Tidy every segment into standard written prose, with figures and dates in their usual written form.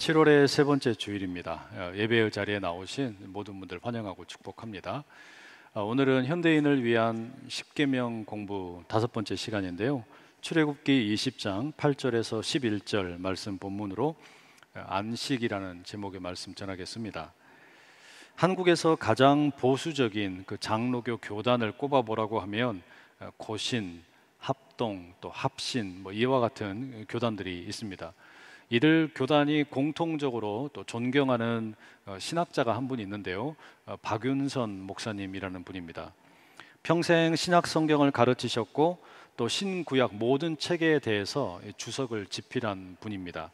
7월의 세 번째 주일입니다. 예배의 자리에 나오신 모든 분들 환영하고 축복합니다. 오늘은 현대인을 위한 십계명 공부 다섯 번째 시간인데요. 출애굽기 20장 8절에서 11절 말씀 본문으로 안식이라는 제목의 말씀 전하겠습니다. 한국에서 가장 보수적인 그 장로교 교단을 꼽아보라고 하면 고신, 합동, 또 합신 이와 같은 교단들이 있습니다. 이들 교단이 공통적으로 또 존경하는 신학자가 한 분이 있는데요. 박윤선 목사님이라는 분입니다. 평생 신약 성경을 가르치셨고 또 신구약 모든 체계에 대해서 주석을 집필한 분입니다.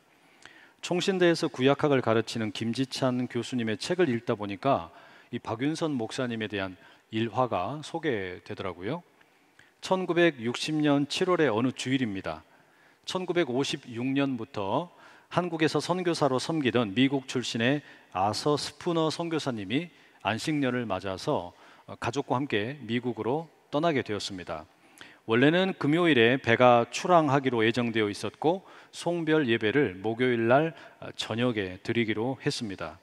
총신대에서 구약학을 가르치는 김지찬 교수님의 책을 읽다 보니까 이 박윤선 목사님에 대한 일화가 소개되더라고요. 1960년 7월의 어느 주일입니다. 1956년부터 한국에서 선교사로 섬기던 미국 출신의 아서 스푸너 선교사님이 안식년을 맞아서 가족과 함께 미국으로 떠나게 되었습니다. 원래는 금요일에 배가 출항하기로 예정되어 있었고 송별 예배를 목요일 날 저녁에 드리기로 했습니다.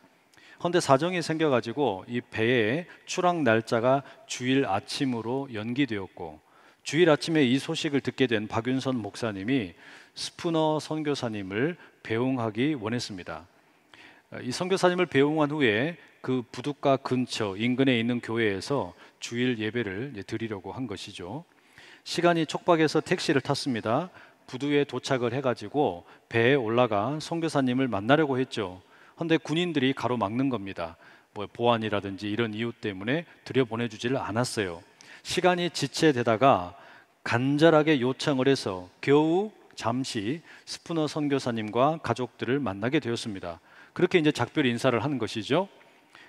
그런데 사정이 생겨가지고 이 배의 출항 날짜가 주일 아침으로 연기되었고 주일 아침에 이 소식을 듣게 된 박윤선 목사님이 스푸너 선교사님을 배웅하기 원했습니다. 이 선교사님을 배웅한 후에 그 부둣가 근처 인근에 있는 교회에서 주일 예배를 드리려고 한 것이죠. 시간이 촉박해서 택시를 탔습니다. 부두에 도착을 해가지고 배에 올라가 선교사님을 만나려고 했죠. 그런데 군인들이 가로막는 겁니다. 보안이라든지 이런 이유 때문에 들여보내주지를 않았어요. 시간이 지체되다가 간절하게 요청을 해서 겨우 잠시 스푸너 선교사님과 가족들을 만나게 되었습니다. 그렇게 이제 작별 인사를 하는 것이죠.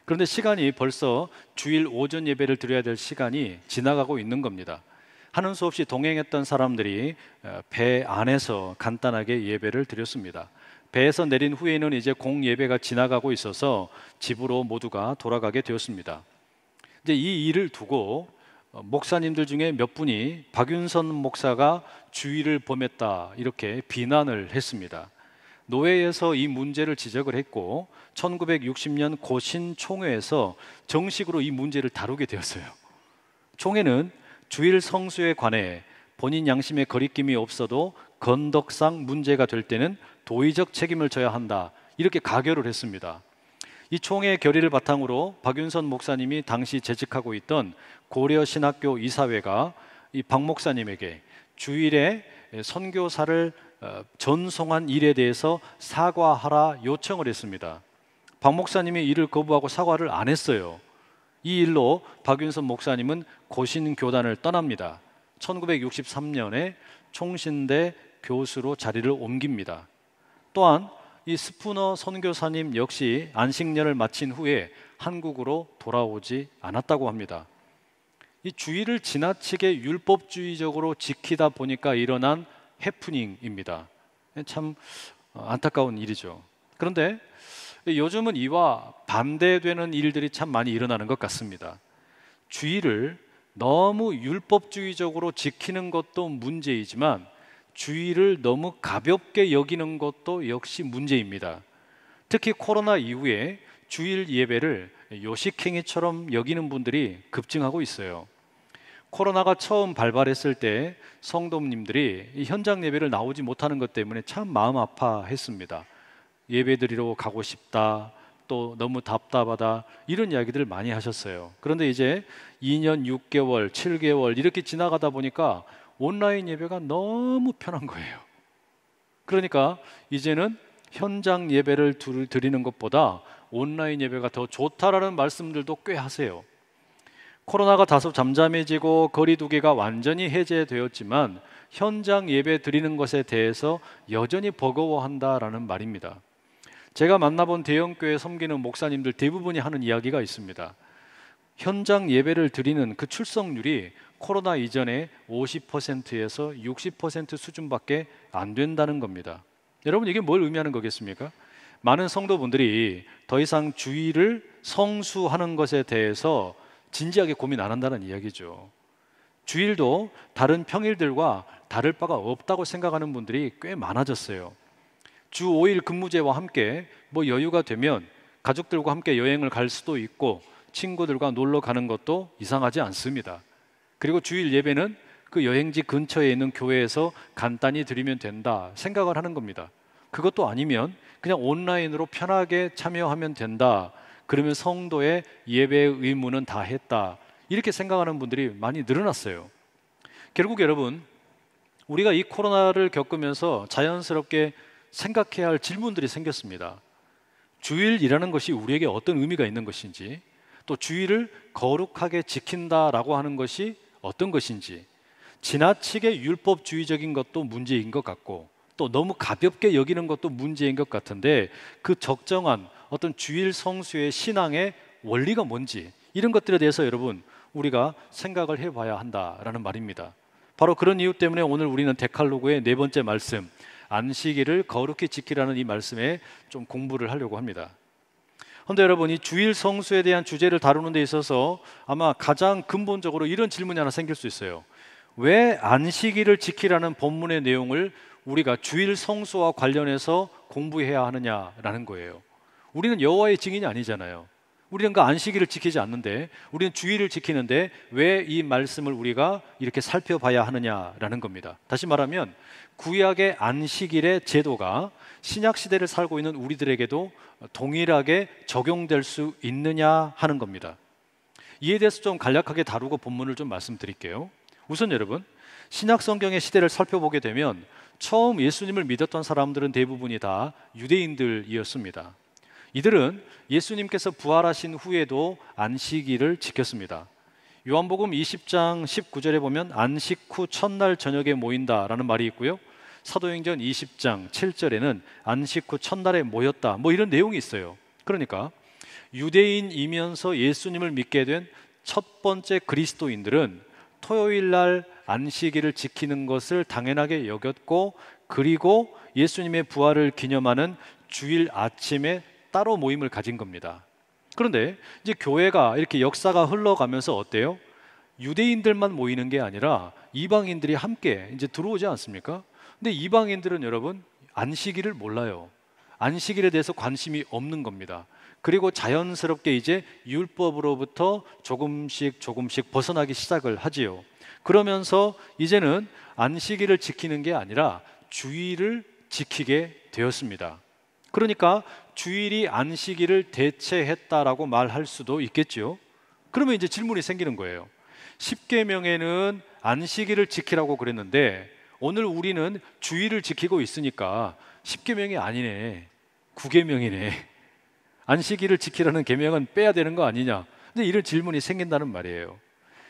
그런데 시간이 벌써 주일 오전 예배를 드려야 될 시간이 지나가고 있는 겁니다. 하는 수 없이 동행했던 사람들이 배 안에서 간단하게 예배를 드렸습니다. 배에서 내린 후에는 이제 공예배가 지나가고 있어서 집으로 모두가 돌아가게 되었습니다. 이제 이 일을 두고 목사님들 중에 몇 분이 박윤선 목사가 주의를 범했다 이렇게 비난을 했습니다. 노회에서 이 문제를 지적을 했고 1960년 고신 총회에서 정식으로 이 문제를 다루게 되었어요. 총회는 주일 성수에 관해 본인 양심에 거리낌이 없어도 건덕상 문제가 될 때는 도의적 책임을 져야 한다 이렇게 가결을 했습니다. 이 총회 결의를 바탕으로 박윤선 목사님이 당시 재직하고 있던 고려신학교 이사회가 이 박 목사님에게 주일에 선교사를 전송한 일에 대해서 사과하라 요청을 했습니다. 박 목사님이 이를 거부하고 사과를 안 했어요. 이 일로 박윤선 목사님은 고신교단을 떠납니다. 1963년에 총신대 교수로 자리를 옮깁니다. 또한 이 스푸너 선교사님 역시 안식년을 마친 후에 한국으로 돌아오지 않았다고 합니다. 이 주일을 지나치게 율법주의적으로 지키다 보니까 일어난 해프닝입니다. 참 안타까운 일이죠. 그런데 요즘은 이와 반대되는 일들이 참 많이 일어나는 것 같습니다. 주일을 너무 율법주의적으로 지키는 것도 문제이지만 주일을 너무 가볍게 여기는 것도 역시 문제입니다. 특히 코로나 이후에 주일 예배를 요식행위처럼 여기는 분들이 급증하고 있어요. 코로나가 처음 발발했을 때 성도님들이 이 현장 예배를 나오지 못하는 것 때문에 참 마음 아파했습니다. 예배드리러 가고 싶다, 또 너무 답답하다 이런 이야기들을 많이 하셨어요. 그런데 이제 2년 6개월, 7개월 이렇게 지나가다 보니까 온라인 예배가 너무 편한 거예요. 그러니까 이제는 현장 예배를 드리는 것보다 온라인 예배가 더 좋다라는 말씀들도 꽤 하세요. 코로나가 다소 잠잠해지고 거리두기가 완전히 해제되었지만 현장 예배 드리는 것에 대해서 여전히 버거워한다라는 말입니다. 제가 만나본 대형교회 섬기는 목사님들 대부분이 하는 이야기가 있습니다. 현장 예배를 드리는 그 출석률이 코로나 이전에 50%에서 60% 수준밖에 안 된다는 겁니다. 여러분 이게 뭘 의미하는 거겠습니까? 많은 성도분들이 더 이상 주일을 성수하는 것에 대해서 진지하게 고민 안 한다는 이야기죠. 주일도 다른 평일들과 다를 바가 없다고 생각하는 분들이 꽤 많아졌어요. 주 5일 근무제와 함께 뭐 여유가 되면 가족들과 함께 여행을 갈 수도 있고 친구들과 놀러 가는 것도 이상하지 않습니다. 그리고 주일 예배는 그 여행지 근처에 있는 교회에서 간단히 드리면 된다 생각을 하는 겁니다. 그것도 아니면 그냥 온라인으로 편하게 참여하면 된다. 그러면 성도의 예배의 의무는 다 했다. 이렇게 생각하는 분들이 많이 늘어났어요. 결국 여러분, 우리가 이 코로나를 겪으면서 자연스럽게 생각해야 할 질문들이 생겼습니다. 주일이라는 것이 우리에게 어떤 의미가 있는 것인지, 또 주일을 거룩하게 지킨다라고 하는 것이 어떤 것인지, 지나치게 율법주의적인 것도 문제인 것 같고 또 너무 가볍게 여기는 것도 문제인 것 같은데, 그 적정한 어떤 주일 성수의 신앙의 원리가 뭔지, 이런 것들에 대해서 여러분 우리가 생각을 해봐야 한다라는 말입니다. 바로 그런 이유 때문에 오늘 우리는 데칼로그의 네 번째 말씀, 안식일을 거룩히 지키라는 이 말씀에 좀 공부를 하려고 합니다. 그런데 여러분, 이 주일 성수에 대한 주제를 다루는 데 있어서 아마 가장 근본적으로 이런 질문이 하나 생길 수 있어요. 왜 안식일을 지키라는 본문의 내용을 우리가 주일 성수와 관련해서 공부해야 하느냐라는 거예요. 우리는 여호와의 증인이 아니잖아요. 우리는 그 안식일을 지키지 않는데, 우리는 주일을 지키는데 왜 이 말씀을 우리가 이렇게 살펴봐야 하느냐라는 겁니다. 다시 말하면 구약의 안식일의 제도가 신약 시대를 살고 있는 우리들에게도 동일하게 적용될 수 있느냐 하는 겁니다. 이에 대해서 좀 간략하게 다루고 본문을 좀 말씀드릴게요. 우선 여러분, 신약 성경의 시대를 살펴보게 되면 처음 예수님을 믿었던 사람들은 대부분이 다 유대인들이었습니다. 이들은 예수님께서 부활하신 후에도 안식일을 지켰습니다. 요한복음 20장 19절에 보면 안식 후 첫날 저녁에 모인다라는 말이 있고요. 사도행전 20장 7절에는 안식 후 첫날에 모였다, 뭐 이런 내용이 있어요. 그러니까 유대인이면서 예수님을 믿게 된 첫 번째 그리스도인들은 토요일 날 안식일을 지키는 것을 당연하게 여겼고, 그리고 예수님의 부활을 기념하는 주일 아침에 따로 모임을 가진 겁니다. 그런데 이제 교회가 이렇게 역사가 흘러가면서 어때요? 유대인들만 모이는 게 아니라 이방인들이 함께 이제 들어오지 않습니까? 근데 이방인들은 여러분 안식일을 몰라요. 안식일에 대해서 관심이 없는 겁니다. 그리고 자연스럽게 이제 율법으로부터 조금씩 벗어나기 시작을 하지요. 그러면서 이제는 안식일을 지키는 게 아니라 주일을 지키게 되었습니다. 그러니까 주일이 안식일을 대체했다라고 말할 수도 있겠죠. 그러면 이제 질문이 생기는 거예요. 십계명에는 안식일을 지키라고 그랬는데 오늘 우리는 주일을 지키고 있으니까 십계명이 아니네, 구계명이네. 안식일을 지키라는 계명은 빼야 되는 거 아니냐. 근데 이런 질문이 생긴다는 말이에요.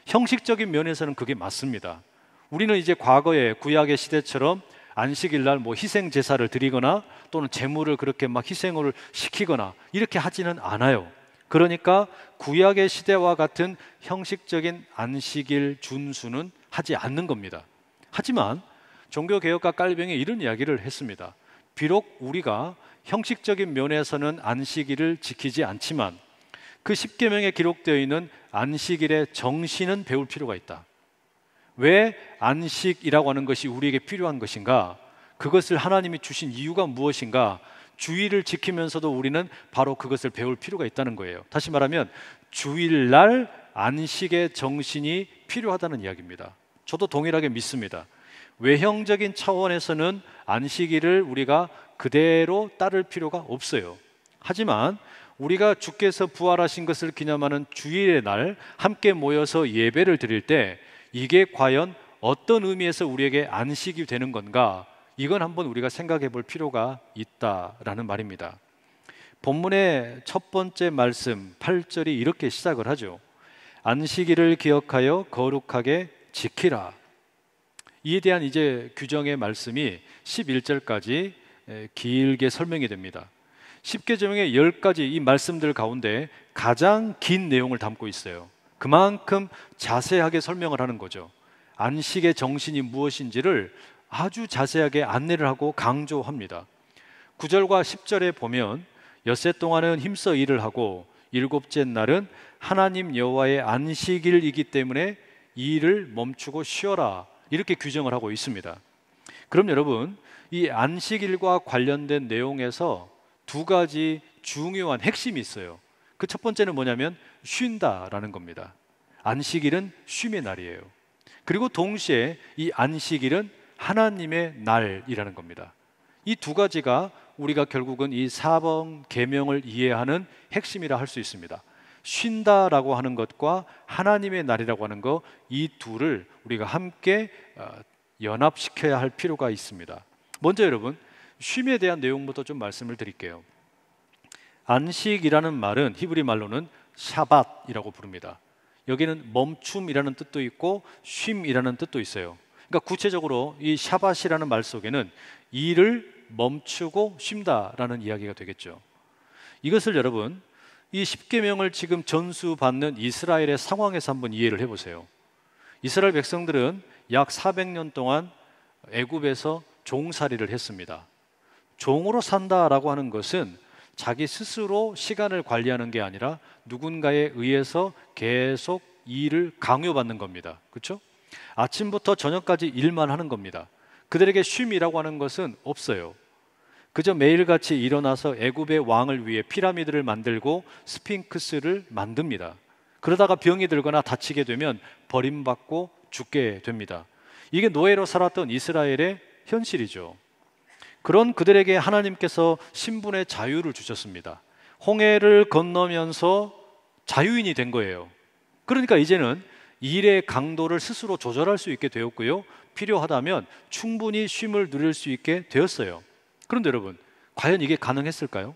형식적인 면에서는 그게 맞습니다. 우리는 이제 과거의 구약의 시대처럼 안식일 날 뭐 희생 제사를 드리거나 또는 제물을 그렇게 막 희생을 시키거나 이렇게 하지는 않아요. 그러니까 구약의 시대와 같은 형식적인 안식일 준수는 하지 않는 겁니다. 하지만 종교개혁가 깔병이 이런 이야기를 했습니다. 비록 우리가 형식적인 면에서는 안식일을 지키지 않지만 그 십계명에 기록되어 있는 안식일의 정신은 배울 필요가 있다. 왜 안식이라고 하는 것이 우리에게 필요한 것인가? 그것을 하나님이 주신 이유가 무엇인가? 주일을 지키면서도 우리는 바로 그것을 배울 필요가 있다는 거예요. 다시 말하면 주일날 안식의 정신이 필요하다는 이야기입니다. 저도 동일하게 믿습니다. 외형적인 차원에서는 안식일을 우리가 그대로 따를 필요가 없어요. 하지만 우리가 주께서 부활하신 것을 기념하는 주일의 날 함께 모여서 예배를 드릴 때 이게 과연 어떤 의미에서 우리에게 안식이 되는 건가? 이건 한번 우리가 생각해 볼 필요가 있다라는 말입니다. 본문의 첫 번째 말씀 8절이 이렇게 시작을 하죠. 안식일을 기억하여 거룩하게 지키라. 이에 대한 이제 규정의 말씀이 11절까지 길게 설명이 됩니다. 10계명의 10가지 이 말씀들 가운데 가장 긴 내용을 담고 있어요. 그만큼 자세하게 설명을 하는 거죠. 안식의 정신이 무엇인지를 아주 자세하게 안내를 하고 강조합니다. 9절과 10절에 보면 엿새 동안은 힘써 일을 하고 일곱째 날은 하나님 여호와의 안식일이기 때문에 이 일을 멈추고 쉬어라, 이렇게 규정을 하고 있습니다. 그럼 여러분, 이 안식일과 관련된 내용에서 두 가지 중요한 핵심이 있어요. 그 첫 번째는 뭐냐면 쉰다라는 겁니다. 안식일은 쉼의 날이에요. 그리고 동시에 이 안식일은 하나님의 날이라는 겁니다. 이 두 가지가 우리가 결국은 이 사번 계명을 이해하는 핵심이라 할 수 있습니다. 쉰다라고 하는 것과 하나님의 날이라고 하는 것, 이 둘을 우리가 함께 연합시켜야 할 필요가 있습니다. 먼저 여러분, 쉼에 대한 내용부터 좀 말씀을 드릴게요. 안식이라는 말은 히브리 말로는 샤밧이라고 부릅니다. 여기는 멈춤이라는 뜻도 있고 쉼이라는 뜻도 있어요. 그러니까 구체적으로 이 샤밧이라는 말 속에는 일을 멈추고 쉰다라는 이야기가 되겠죠. 이것을 여러분, 이 십계명을 지금 전수받는 이스라엘의 상황에서 한번 이해를 해보세요. 이스라엘 백성들은 약 400년 동안 애굽에서 종살이를 했습니다. 종으로 산다라고 하는 것은 자기 스스로 시간을 관리하는 게 아니라 누군가에 의해서 계속 일을 강요받는 겁니다. 그렇죠? 아침부터 저녁까지 일만 하는 겁니다. 그들에게 쉼이라고 하는 것은 없어요. 그저 매일같이 일어나서 애굽의 왕을 위해 피라미드를 만들고 스핑크스를 만듭니다. 그러다가 병이 들거나 다치게 되면 버림받고 죽게 됩니다. 이게 노예로 살았던 이스라엘의 현실이죠. 그런 그들에게 하나님께서 신분의 자유를 주셨습니다. 홍해를 건너면서 자유인이 된 거예요. 그러니까 이제는 일의 강도를 스스로 조절할 수 있게 되었고요, 필요하다면 충분히 쉼을 누릴 수 있게 되었어요. 그런데 여러분, 과연 이게 가능했을까요?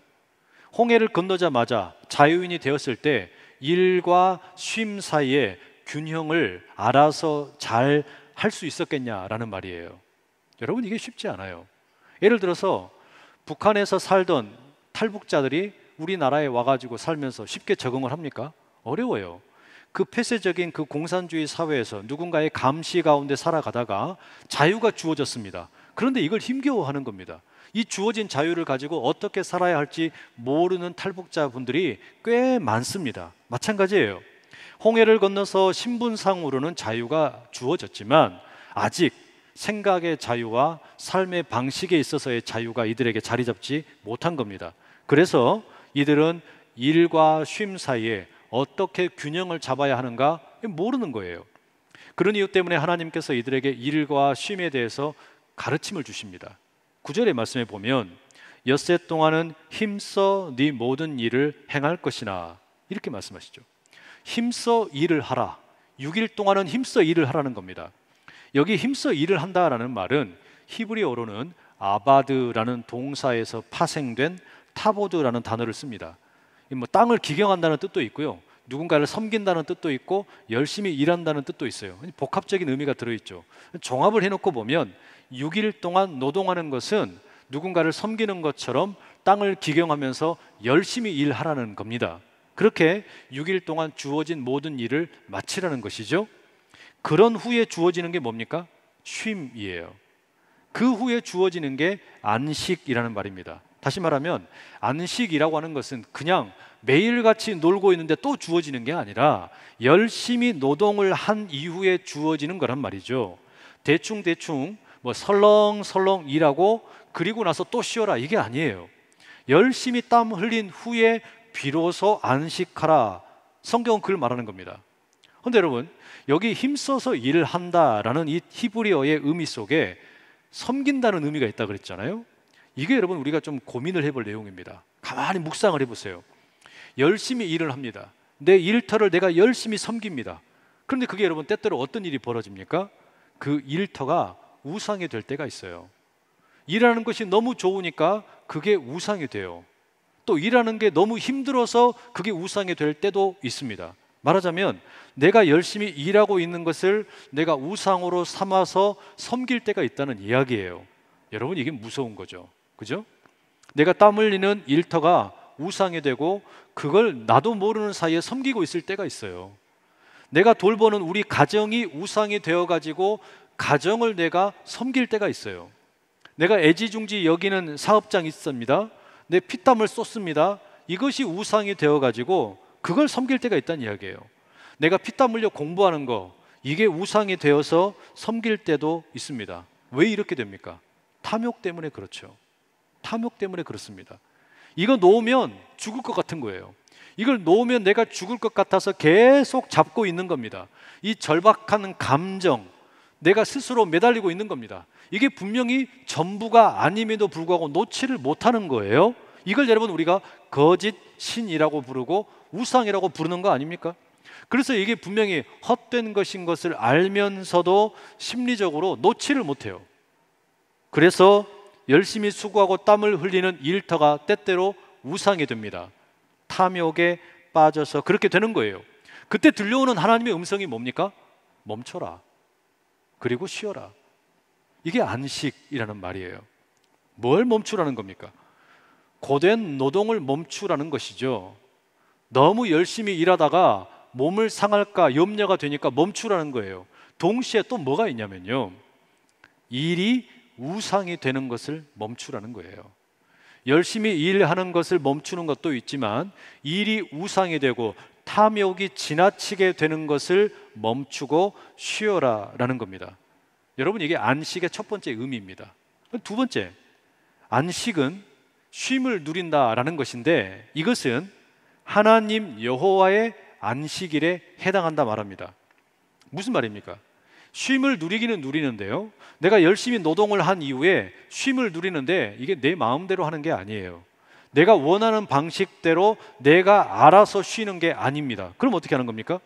홍해를 건너자마자 자유인이 되었을 때 일과 쉼 사이에 균형을 알아서 잘 할 수 있었겠냐라는 말이에요. 여러분, 이게 쉽지 않아요. 예를 들어서 북한에서 살던 탈북자들이 우리나라에 와가지고 살면서 쉽게 적응을 합니까? 어려워요. 그 폐쇄적인 그 공산주의 사회에서 누군가의 감시 가운데 살아가다가 자유가 주어졌습니다. 그런데 이걸 힘겨워하는 겁니다. 이 주어진 자유를 가지고 어떻게 살아야 할지 모르는 탈북자분들이 꽤 많습니다. 마찬가지예요. 홍해를 건너서 신분상으로는 자유가 주어졌지만 아직 생각의 자유와 삶의 방식에 있어서의 자유가 이들에게 자리 잡지 못한 겁니다. 그래서 이들은 일과 쉼 사이에 어떻게 균형을 잡아야 하는가 모르는 거예요. 그런 이유 때문에 하나님께서 이들에게 일과 쉼에 대해서 가르침을 주십니다. 9절의 말씀에 보면 엿새 동안은 힘써 네 모든 일을 행할 것이나, 이렇게 말씀하시죠. 힘써 일을 하라. 6일 동안은 힘써 일을 하라는 겁니다. 여기 힘써 일을 한다라는 말은 히브리어로는 아바드라는 동사에서 파생된 타보드라는 단어를 씁니다. 뭐 땅을 기경한다는 뜻도 있고요, 누군가를 섬긴다는 뜻도 있고 열심히 일한다는 뜻도 있어요. 복합적인 의미가 들어있죠. 종합을 해놓고 보면 6일 동안 노동하는 것은 누군가를 섬기는 것처럼 땅을 기경하면서 열심히 일하라는 겁니다. 그렇게 6일 동안 주어진 모든 일을 마치라는 것이죠. 그런 후에 주어지는 게 뭡니까? 쉼이에요. 그 후에 주어지는 게 안식이라는 말입니다. 다시 말하면 안식이라고 하는 것은 그냥 매일같이 놀고 있는데 또 주어지는 게 아니라 열심히 노동을 한 이후에 주어지는 거란 말이죠. 대충 뭐 설렁설렁 일하고 그리고 나서 또 쉬어라, 이게 아니에요. 열심히 땀 흘린 후에 비로소 안식하라. 성경은 그걸 말하는 겁니다. 그런데 여러분, 여기 힘써서 일을 한다라는 이 히브리어의 의미 속에 섬긴다는 의미가 있다 그랬잖아요. 이게 여러분 우리가 좀 고민을 해볼 내용입니다. 가만히 묵상을 해보세요. 열심히 일을 합니다. 내 일터를 내가 열심히 섬깁니다. 그런데 그게 여러분 때때로 어떤 일이 벌어집니까? 그 일터가 우상이 될 때가 있어요. 일하는 것이 너무 좋으니까 그게 우상이 돼요. 또 일하는 게 너무 힘들어서 그게 우상이 될 때도 있습니다. 말하자면 내가 열심히 일하고 있는 것을 내가 우상으로 삼아서 섬길 때가 있다는 이야기예요. 여러분, 이게 무서운 거죠. 그죠? 내가 땀 흘리는 일터가 우상이 되고 그걸 나도 모르는 사이에 섬기고 있을 때가 있어요. 내가 돌보는 우리 가정이 우상이 되어가지고 가정을 내가 섬길 때가 있어요. 내가 애지중지 여기는 사업장이 있습니다. 내 피땀을 쏟습니다. 이것이 우상이 되어가지고 그걸 섬길 때가 있다는 이야기예요. 내가 피땀 흘려 공부하는 거, 이게 우상이 되어서 섬길 때도 있습니다. 왜 이렇게 됩니까? 탐욕 때문에 그렇죠. 탐욕 때문에 그렇습니다. 이거 놓으면 죽을 것 같은 거예요. 이걸 놓으면 내가 죽을 것 같아서 계속 잡고 있는 겁니다. 이 절박한 감정, 내가 스스로 매달리고 있는 겁니다. 이게 분명히 전부가 아님에도 불구하고 놓지를 못하는 거예요. 이걸 여러분 우리가 거짓 신이라고 부르고 우상이라고 부르는 거 아닙니까? 그래서 이게 분명히 헛된 것인 것을 알면서도 심리적으로 놓지를 못해요. 그래서 열심히 수고하고 땀을 흘리는 일터가 때때로 우상이 됩니다. 탐욕에 빠져서 그렇게 되는 거예요. 그때 들려오는 하나님의 음성이 뭡니까? 멈춰라. 그리고 쉬어라. 이게 안식이라는 말이에요. 뭘 멈추라는 겁니까? 고된 노동을 멈추라는 것이죠. 너무 열심히 일하다가 몸을 상할까 염려가 되니까 멈추라는 거예요. 동시에 또 뭐가 있냐면요, 일이 우상이 되는 것을 멈추라는 거예요. 열심히 일하는 것을 멈추는 것도 있지만 일이 우상이 되고 탐욕이 지나치게 되는 것을 멈추고 쉬어라 라는 겁니다. 여러분, 이게 안식의 첫 번째 의미입니다. 두 번째, 안식은 쉼을 누린다라는 것인데 이것은 하나님 여호와의 안식일에 해당한다 말합니다. 무슨 말입니까? 쉼을 누리기는 누리는데요, 내가 열심히 노동을 한 이후에 쉼을 누리는데 이게 내 마음대로 하는 게 아니에요. 내가 원하는 방식대로 내가 알아서 쉬는 게 아닙니다. 그럼 어떻게 하는 겁니까?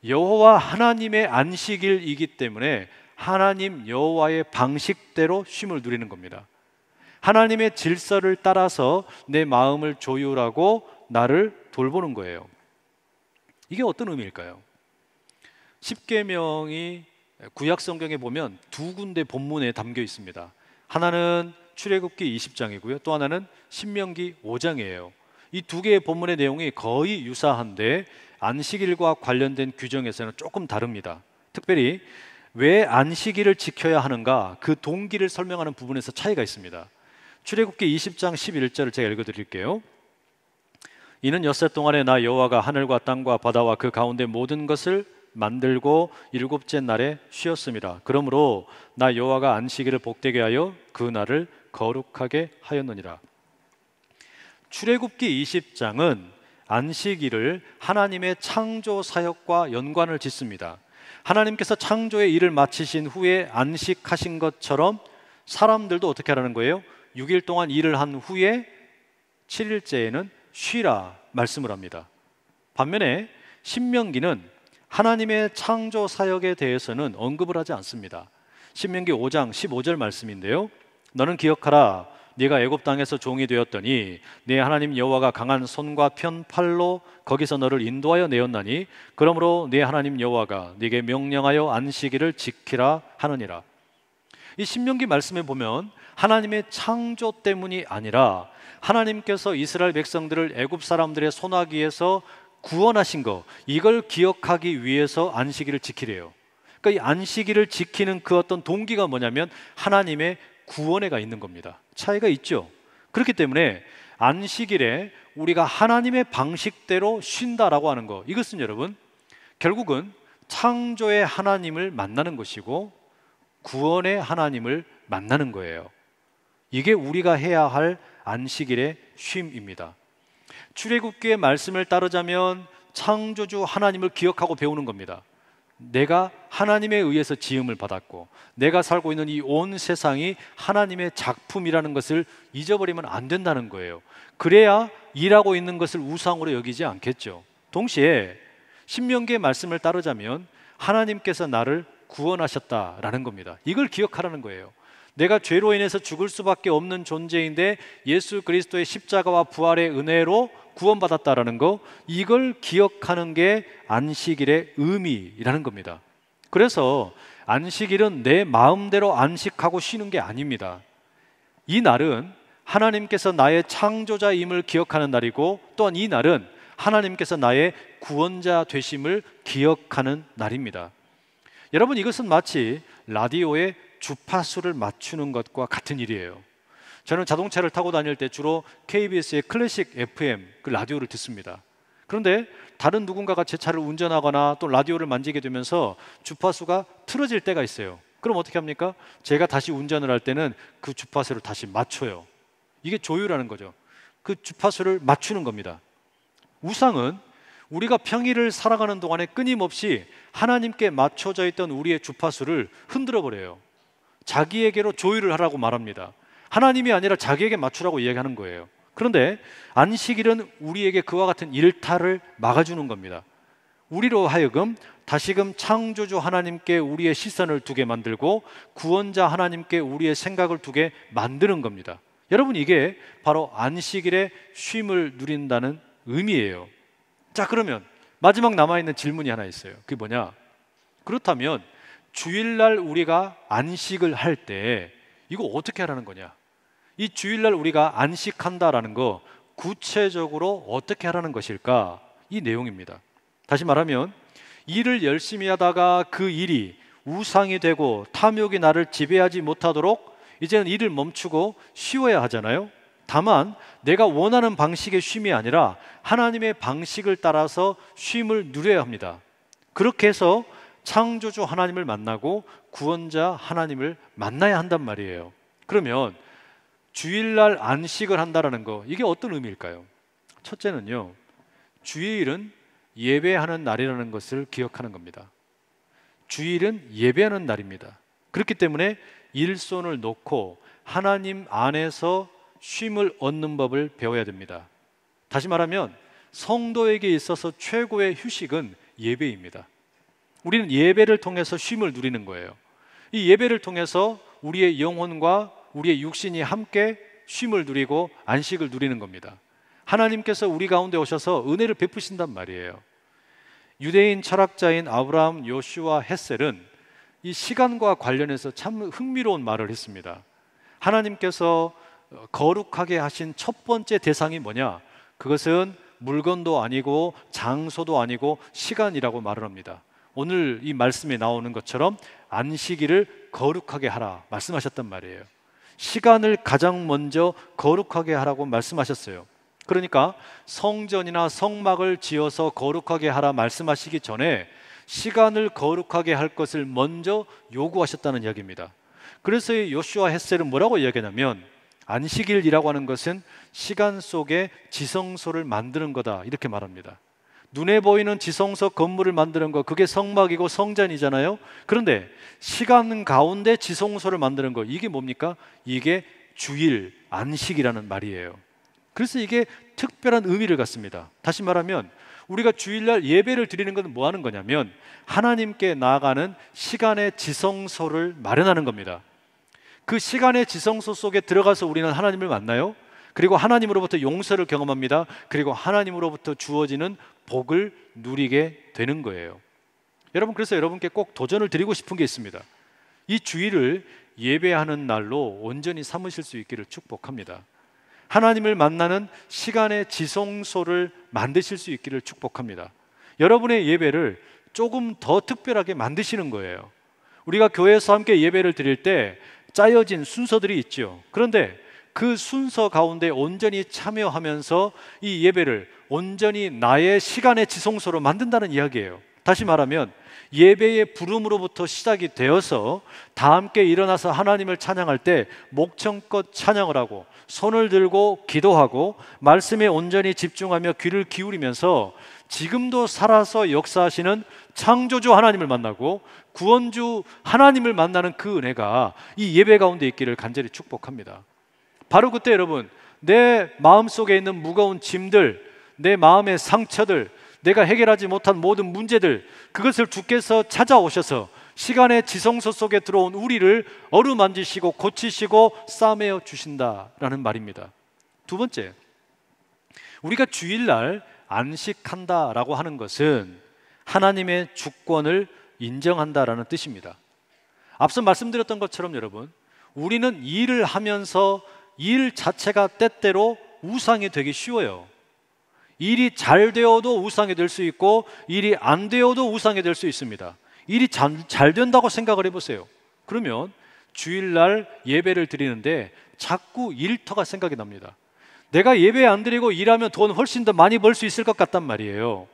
여호와 하나님의 안식일이기 때문에 하나님 여호와의 방식대로 쉼을 누리는 겁니다. 하나님의 질서를 따라서 내 마음을 조율하고 나를 돌보는 거예요. 이게 어떤 의미일까요? 십계명이 구약 성경에 보면 두 군데 본문에 담겨 있습니다. 하나는 출애굽기 20장이고요. 또 하나는 신명기 5장이에요. 이 두 개의 본문의 내용이 거의 유사한데 안식일과 관련된 규정에서는 조금 다릅니다. 특별히 왜 안식일을 지켜야 하는가, 그 동기를 설명하는 부분에서 차이가 있습니다. 출애굽기 20장 11절을 제가 읽어드릴게요. 이는 엿새 동안에 나 여호와가 하늘과 땅과 바다와 그 가운데 모든 것을 만들고 일곱째 날에 쉬었습니다. 그러므로 나 여호와가 안식일을 복되게 하여 그 날을 거룩하게 하였느니라. 출애굽기 20장은 안식일을 하나님의 창조 사역과 연관을 짓습니다. 하나님께서 창조의 일을 마치신 후에 안식하신 것처럼 사람들도 어떻게 하라는 거예요? 6일 동안 일을 한 후에 7일째에는 쉬라 말씀을 합니다. 반면에 신명기는 하나님의 창조 사역에 대해서는 언급을 하지 않습니다. 신명기 5장 15절 말씀인데요, 너는 기억하라. 네가 애굽 땅에서 종이 되었더니 네 하나님 여호와가 강한 손과 편 팔로 거기서 너를 인도하여 내었나니 그러므로 네 하나님 여호와가 네게 명령하여 안식일을 지키라 하느니라. 이 신명기 말씀에 보면 하나님의 창조 때문이 아니라 하나님께서 이스라엘 백성들을 애굽 사람들의 손아귀에서 구원하신 거, 이걸 기억하기 위해서 안식일을 지키래요. 그러니까 이 안식일을 지키는 그 어떤 동기가 뭐냐면 하나님의 구원에가 있는 겁니다. 차이가 있죠. 그렇기 때문에 안식일에 우리가 하나님의 방식대로 쉰다라고 하는 거, 이것은 여러분 결국은 창조의 하나님을 만나는 것이고 구원의 하나님을 만나는 거예요. 이게 우리가 해야 할 안식일의 쉼입니다. 출애굽기의 말씀을 따르자면 창조주 하나님을 기억하고 배우는 겁니다. 내가 하나님에 의해서 지음을 받았고 내가 살고 있는 이 온 세상이 하나님의 작품이라는 것을 잊어버리면 안 된다는 거예요. 그래야 일하고 있는 것을 우상으로 여기지 않겠죠. 동시에 신명기의 말씀을 따르자면 하나님께서 나를 구원하셨다라는 겁니다. 이걸 기억하라는 거예요. 내가 죄로 인해서 죽을 수밖에 없는 존재인데 예수 그리스도의 십자가와 부활의 은혜로 구원받았다라는 거, 이걸 기억하는 게 안식일의 의미라는 겁니다. 그래서 안식일은 내 마음대로 안식하고 쉬는 게 아닙니다. 이 날은 하나님께서 나의 창조자임을 기억하는 날이고 또한 이 날은 하나님께서 나의 구원자 되심을 기억하는 날입니다. 여러분, 이것은 마치 라디오에 주파수를 맞추는 것과 같은 일이에요. 저는 자동차를 타고 다닐 때 주로 KBS의 클래식 FM 그 라디오를 듣습니다. 그런데 다른 누군가가 제 차를 운전하거나 또 라디오를 만지게 되면서 주파수가 틀어질 때가 있어요. 그럼 어떻게 합니까? 제가 다시 운전을 할 때는 그 주파수를 다시 맞춰요. 이게 조율하는 거죠. 그 주파수를 맞추는 겁니다. 우상은 우리가 평일을 살아가는 동안에 끊임없이 하나님께 맞춰져 있던 우리의 주파수를 흔들어 버려요. 자기에게로 조율을 하라고 말합니다. 하나님이 아니라 자기에게 맞추라고 이야기하는 거예요. 그런데 안식일은 우리에게 그와 같은 일탈을 막아주는 겁니다. 우리로 하여금 다시금 창조주 하나님께 우리의 시선을 두게 만들고 구원자 하나님께 우리의 생각을 두게 만드는 겁니다. 여러분, 이게 바로 안식일의 쉼을 누린다는 의미예요. 자, 그러면 마지막 남아있는 질문이 하나 있어요. 그게 뭐냐? 그렇다면 주일날 우리가 안식을 할 때 이거 어떻게 하라는 거냐? 이 주일날 우리가 안식한다라는 거 구체적으로 어떻게 하라는 것일까? 이 내용입니다. 다시 말하면 일을 열심히 하다가 그 일이 우상이 되고 탐욕이 나를 지배하지 못하도록 이제는 일을 멈추고 쉬어야 하잖아요. 다만 내가 원하는 방식의 쉼이 아니라 하나님의 방식을 따라서 쉼을 누려야 합니다. 그렇게 해서 창조주 하나님을 만나고 구원자 하나님을 만나야 한단 말이에요. 그러면 주일날 안식을 한다라는 거, 이게 어떤 의미일까요? 첫째는요, 주일은 예배하는 날이라는 것을 기억하는 겁니다. 주일은 예배하는 날입니다. 그렇기 때문에 일손을 놓고 하나님 안에서 쉼을 얻는 법을 배워야 됩니다. 다시 말하면 성도에게 있어서 최고의 휴식은 예배입니다. 우리는 예배를 통해서 쉼을 누리는 거예요. 이 예배를 통해서 우리의 영혼과 우리의 육신이 함께 쉼을 누리고 안식을 누리는 겁니다. 하나님께서 우리 가운데 오셔서 은혜를 베푸신단 말이에요. 유대인 철학자인 아브라함 요슈아 헷셀은 이 시간과 관련해서 참 흥미로운 말을 했습니다. 하나님께서 거룩하게 하신 첫 번째 대상이 뭐냐? 그것은 물건도 아니고 장소도 아니고 시간이라고 말을 합니다. 오늘 이 말씀에 나오는 것처럼 안식일을 거룩하게 하라 말씀하셨단 말이에요. 시간을 가장 먼저 거룩하게 하라고 말씀하셨어요. 그러니까 성전이나 성막을 지어서 거룩하게 하라 말씀하시기 전에 시간을 거룩하게 할 것을 먼저 요구하셨다는 이야기입니다. 그래서 이 요슈아 헷셀은 뭐라고 이야기하냐면 안식일이라고 하는 것은 시간 속에 지성소를 만드는 거다 이렇게 말합니다. 눈에 보이는 지성소 건물을 만드는 거, 그게 성막이고 성전이잖아요. 그런데 시간 가운데 지성소를 만드는 거, 이게 뭡니까? 이게 주일, 안식이라는 말이에요. 그래서 이게 특별한 의미를 갖습니다. 다시 말하면 우리가 주일날 예배를 드리는 것은 뭐 하는 거냐면 하나님께 나아가는 시간의 지성소를 마련하는 겁니다. 그 시간의 지성소 속에 들어가서 우리는 하나님을 만나요. 그리고 하나님으로부터 용서를 경험합니다. 그리고 하나님으로부터 주어지는 복을 누리게 되는 거예요. 여러분, 그래서 여러분께 꼭 도전을 드리고 싶은 게 있습니다. 이 주일을 예배하는 날로 온전히 삼으실 수 있기를 축복합니다. 하나님을 만나는 시간의 지성소를 만드실 수 있기를 축복합니다. 여러분의 예배를 조금 더 특별하게 만드시는 거예요. 우리가 교회에서 함께 예배를 드릴 때 짜여진 순서들이 있죠. 그런데 그 순서 가운데 온전히 참여하면서 이 예배를 온전히 나의 시간의 지성소로 만든다는 이야기예요. 다시 말하면 예배의 부름으로부터 시작이 되어서 다 함께 일어나서 하나님을 찬양할 때 목청껏 찬양을 하고 손을 들고 기도하고 말씀에 온전히 집중하며 귀를 기울이면서 지금도 살아서 역사하시는 창조주 하나님을 만나고 구원주 하나님을 만나는 그 은혜가 이 예배 가운데 있기를 간절히 축복합니다. 바로 그때 여러분, 내 마음속에 있는 무거운 짐들, 내 마음의 상처들, 내가 해결하지 못한 모든 문제들, 그것을 주께서 찾아오셔서 시간의 지성소 속에 들어온 우리를 어루만지시고 고치시고 싸매어 주신다라는 말입니다. 두 번째, 우리가 주일날 안식한다라고 하는 것은 하나님의 주권을 인정한다라는 뜻입니다. 앞서 말씀드렸던 것처럼 여러분, 우리는 일을 하면서 일 자체가 때때로 우상이 되기 쉬워요. 일이 잘 되어도 우상이 될 수 있고 일이 안 되어도 우상이 될 수 있습니다. 일이 잘 된다고 생각을 해보세요. 그러면 주일날 예배를 드리는데 자꾸 일터가 생각이 납니다. 내가 예배 안 드리고 일하면 돈 훨씬 더 많이 벌 수 있을 것 같단 말이에요.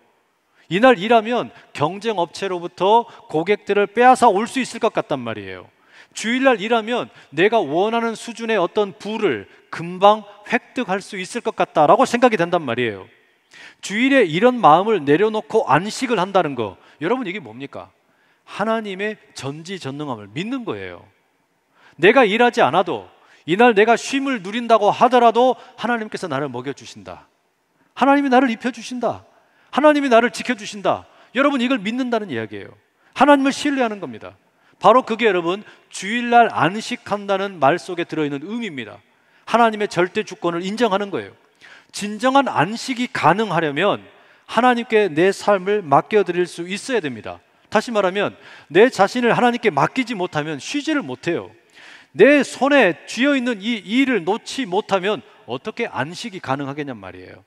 이날 일하면 경쟁업체로부터 고객들을 빼앗아 올 수 있을 것 같단 말이에요. 주일날 일하면 내가 원하는 수준의 어떤 부를 금방 획득할 수 있을 것 같다라고 생각이 된단 말이에요. 주일에 이런 마음을 내려놓고 안식을 한다는 거, 여러분 이게 뭡니까? 하나님의 전지전능함을 믿는 거예요. 내가 일하지 않아도 이날 내가 쉼을 누린다고 하더라도 하나님께서 나를 먹여주신다. 하나님이 나를 입혀주신다. 하나님이 나를 지켜주신다. 여러분 이걸 믿는다는 이야기예요. 하나님을 신뢰하는 겁니다. 바로 그게 여러분 주일날 안식한다는 말 속에 들어있는 의미입니다. 하나님의 절대 주권을 인정하는 거예요. 진정한 안식이 가능하려면 하나님께 내 삶을 맡겨드릴 수 있어야 됩니다. 다시 말하면 내 자신을 하나님께 맡기지 못하면 쉬지를 못해요. 내 손에 쥐어있는 이 일을 놓지 못하면 어떻게 안식이 가능하겠냔 말이에요.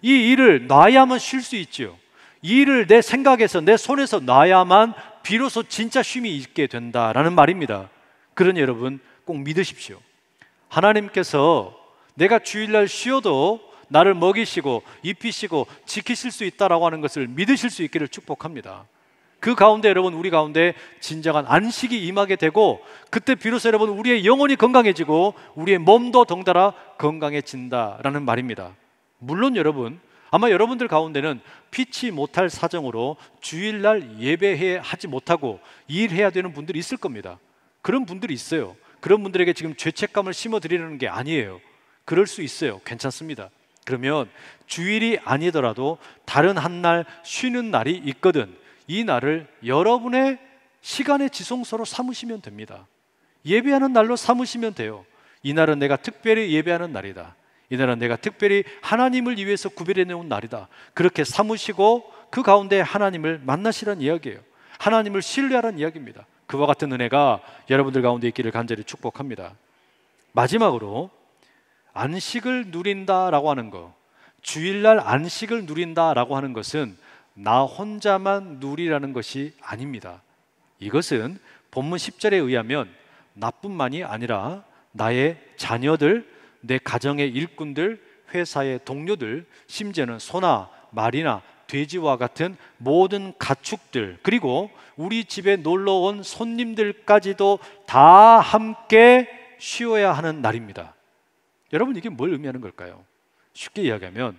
이 일을 놔야만 쉴 수 있죠. 이 일을 내 생각에서 내 손에서 놔야만 비로소 진짜 쉼이 있게 된다라는 말입니다. 그러니 여러분 꼭 믿으십시오. 하나님께서 내가 주일날 쉬어도 나를 먹이시고 입히시고 지키실 수 있다라고 하는 것을 믿으실 수 있기를 축복합니다. 그 가운데 여러분 우리 가운데 진정한 안식이 임하게 되고 그때 비로소 여러분 우리의 영혼이 건강해지고 우리의 몸도 덩달아 건강해진다라는 말입니다. 물론 여러분 아마 여러분들 가운데는 피치 못할 사정으로 주일날 예배해 하지 못하고 일해야 되는 분들이 있을 겁니다. 그런 분들이 있어요. 그런 분들에게 지금 죄책감을 심어드리는 게 아니에요. 그럴 수 있어요. 괜찮습니다. 그러면 주일이 아니더라도 다른 한 날 쉬는 날이 있거든 이 날을 여러분의 시간의 지성소로 삼으시면 됩니다. 예배하는 날로 삼으시면 돼요. 이 날은 내가 특별히 예배하는 날이다. 이 날은 내가 특별히 하나님을 위해서 구별해 놓은 날이다. 그렇게 삼으시고 그 가운데 하나님을 만나시라는 이야기예요. 하나님을 신뢰하라는 이야기입니다. 그와 같은 은혜가 여러분들 가운데 있기를 간절히 축복합니다. 마지막으로 안식을 누린다라고 하는 것, 주일날 안식을 누린다라고 하는 것은 나 혼자만 누리라는 것이 아닙니다. 이것은 본문 10절에 의하면 나뿐만이 아니라 나의 자녀들, 내 가정의 일꾼들, 회사의 동료들, 심지어는 소나 말이나 돼지와 같은 모든 가축들, 그리고 우리 집에 놀러온 손님들까지도 다 함께 쉬어야 하는 날입니다. 여러분 이게 뭘 의미하는 걸까요? 쉽게 이야기하면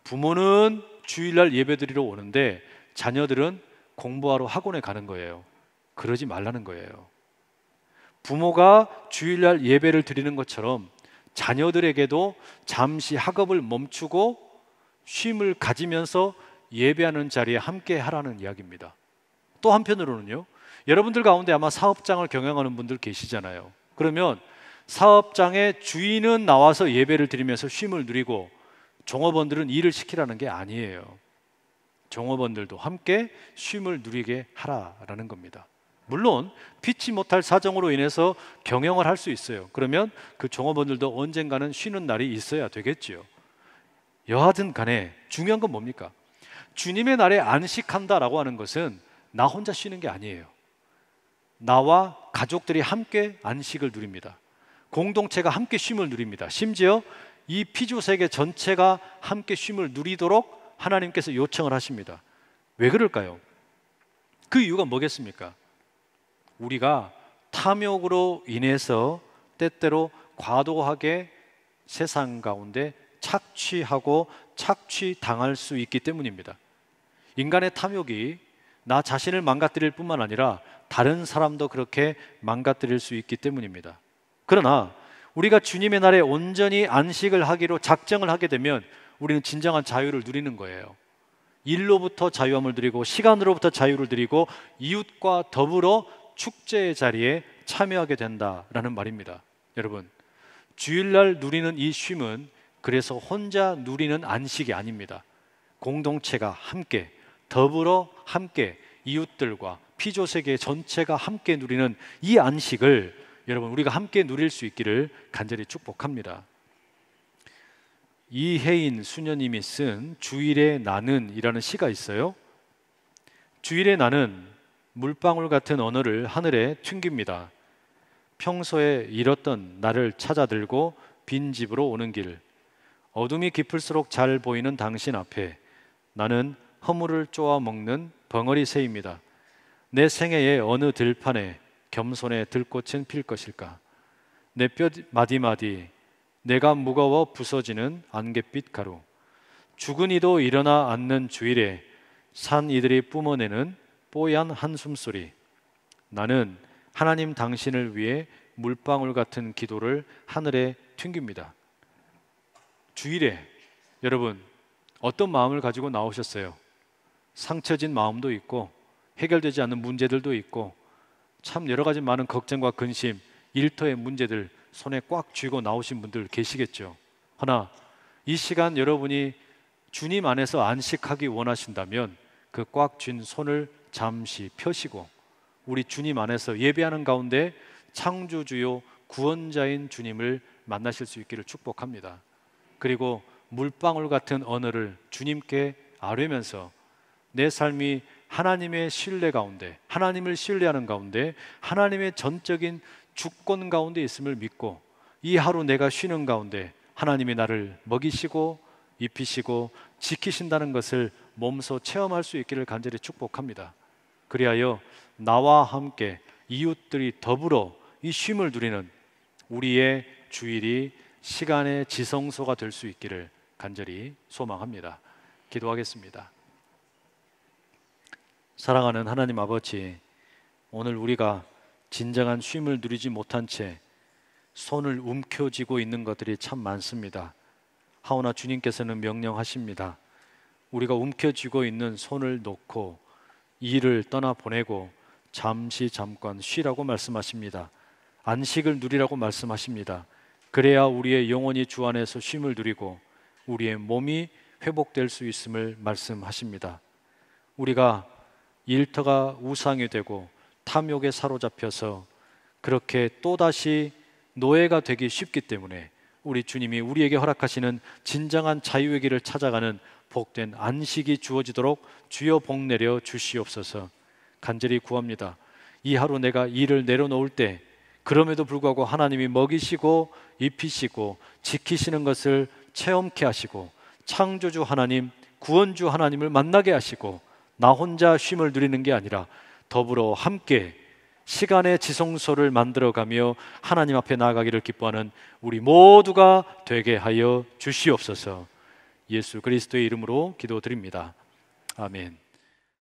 부모는 주일날 예배드리러 오는데 자녀들은 공부하러 학원에 가는 거예요. 그러지 말라는 거예요. 부모가 주일날 예배를 드리는 것처럼 자녀들에게도 잠시 학업을 멈추고 쉼을 가지면서 예배하는 자리에 함께 하라는 이야기입니다. 또 한편으로는요, 여러분들 가운데 아마 사업장을 경영하는 분들 계시잖아요. 그러면 사업장의 주인은 나와서 예배를 드리면서 쉼을 누리고 종업원들은 일을 시키라는 게 아니에요. 종업원들도 함께 쉼을 누리게 하라라는 겁니다. 물론 피치 못할 사정으로 인해서 경영을 할 수 있어요. 그러면 그 종업원들도 언젠가는 쉬는 날이 있어야 되겠지요. 여하튼 간에 중요한 건 뭡니까? 주님의 날에 안식한다라고 하는 것은 나 혼자 쉬는 게 아니에요. 나와 가족들이 함께 안식을 누립니다. 공동체가 함께 쉼을 누립니다. 심지어 이 피조 세계 전체가 함께 쉼을 누리도록 하나님께서 요청을 하십니다. 왜 그럴까요? 그 이유가 뭐겠습니까? 우리가 탐욕으로 인해서 때때로 과도하게 세상 가운데 착취하고 착취당할 수 있기 때문입니다. 인간의 탐욕이 나 자신을 망가뜨릴 뿐만 아니라 다른 사람도 그렇게 망가뜨릴 수 있기 때문입니다. 그러나 우리가 주님의 날에 온전히 안식을 하기로 작정을 하게 되면 우리는 진정한 자유를 누리는 거예요. 일로부터 자유함을 누리고 시간으로부터 자유를 누리고 이웃과 더불어 축제의 자리에 참여하게 된다라는 말입니다. 여러분, 주일날 누리는 이 쉼은 그래서 혼자 누리는 안식이 아닙니다. 공동체가 함께 더불어 함께 이웃들과 피조세계 전체가 함께 누리는 이 안식을 여러분 우리가 함께 누릴 수 있기를 간절히 축복합니다. 이혜인 수녀님이 쓴 주일의 나는 이라는 시가 있어요. 주일의 나는 물방울 같은 언어를 하늘에 튕깁니다. 평소에 잃었던 나를 찾아들고 빈 집으로 오는 길, 어둠이 깊을수록 잘 보이는 당신 앞에 나는 허물을 쪼아 먹는 벙어리 새입니다. 내 생애의 어느 들판에 겸손에 들꽃은 필 것일까? 내 뼈 마디마디 내가 무거워 부서지는 안갯빛 가루. 죽은 이도 일어나 앉는 주일에 산 이들이 뿜어내는 뽀얀 한숨소리. 나는 하나님 당신을 위해 물방울 같은 기도를 하늘에 튕깁니다. 주일에 여러분 어떤 마음을 가지고 나오셨어요? 상처진 마음도 있고 해결되지 않는 문제들도 있고 참 여러 가지 많은 걱정과 근심, 일터의 문제들 손에 꽉 쥐고 나오신 분들 계시겠죠. 허나 이 시간 여러분이 주님 안에서 안식하기 원하신다면 그 꽉 쥔 손을 잠시 펴시고 우리 주님 안에서 예배하는 가운데 창조주요 구원자인 주님을 만나실 수 있기를 축복합니다. 그리고 물방울 같은 언어를 주님께 아뢰면서 내 삶이 하나님의 신뢰 가운데, 하나님을 신뢰하는 가운데, 하나님의 전적인 주권 가운데 있음을 믿고 이 하루 내가 쉬는 가운데 하나님이 나를 먹이시고 입히시고 지키신다는 것을 몸소 체험할 수 있기를 간절히 축복합니다. 그리하여 나와 함께 이웃들이 더불어 이 쉼을 누리는 우리의 주일이 시간의 지성소가 될 수 있기를 간절히 소망합니다. 기도하겠습니다. 사랑하는 하나님 아버지, 오늘 우리가 진정한 쉼을 누리지 못한 채 손을 움켜쥐고 있는 것들이 참 많습니다. 하오나 주님께서는 명령하십니다. 우리가 움켜쥐고 있는 손을 놓고 일을 떠나보내고 잠깐 쉬라고 말씀하십니다. 안식을 누리라고 말씀하십니다. 그래야 우리의 영혼이 주 안에서 쉼을 누리고 우리의 몸이 회복될 수 있음을 말씀하십니다. 우리가 일터가 우상이 되고 탐욕에 사로잡혀서 그렇게 또다시 노예가 되기 쉽기 때문에 우리 주님이 우리에게 허락하시는 진정한 자유의 길을 찾아가는 복된 안식이 주어지도록 주여 복 내려 주시옵소서. 간절히 구합니다. 이 하루 내가 일을 내려놓을 때 그럼에도 불구하고 하나님이 먹이시고 입히시고 지키시는 것을 체험케 하시고 창조주 하나님, 구원주 하나님을 만나게 하시고 나 혼자 쉼을 누리는 게 아니라 더불어 함께 시간의 지성소를 만들어가며 하나님 앞에 나아가기를 기뻐하는 우리 모두가 되게 하여 주시옵소서. 예수 그리스도의 이름으로 기도드립니다. 아멘.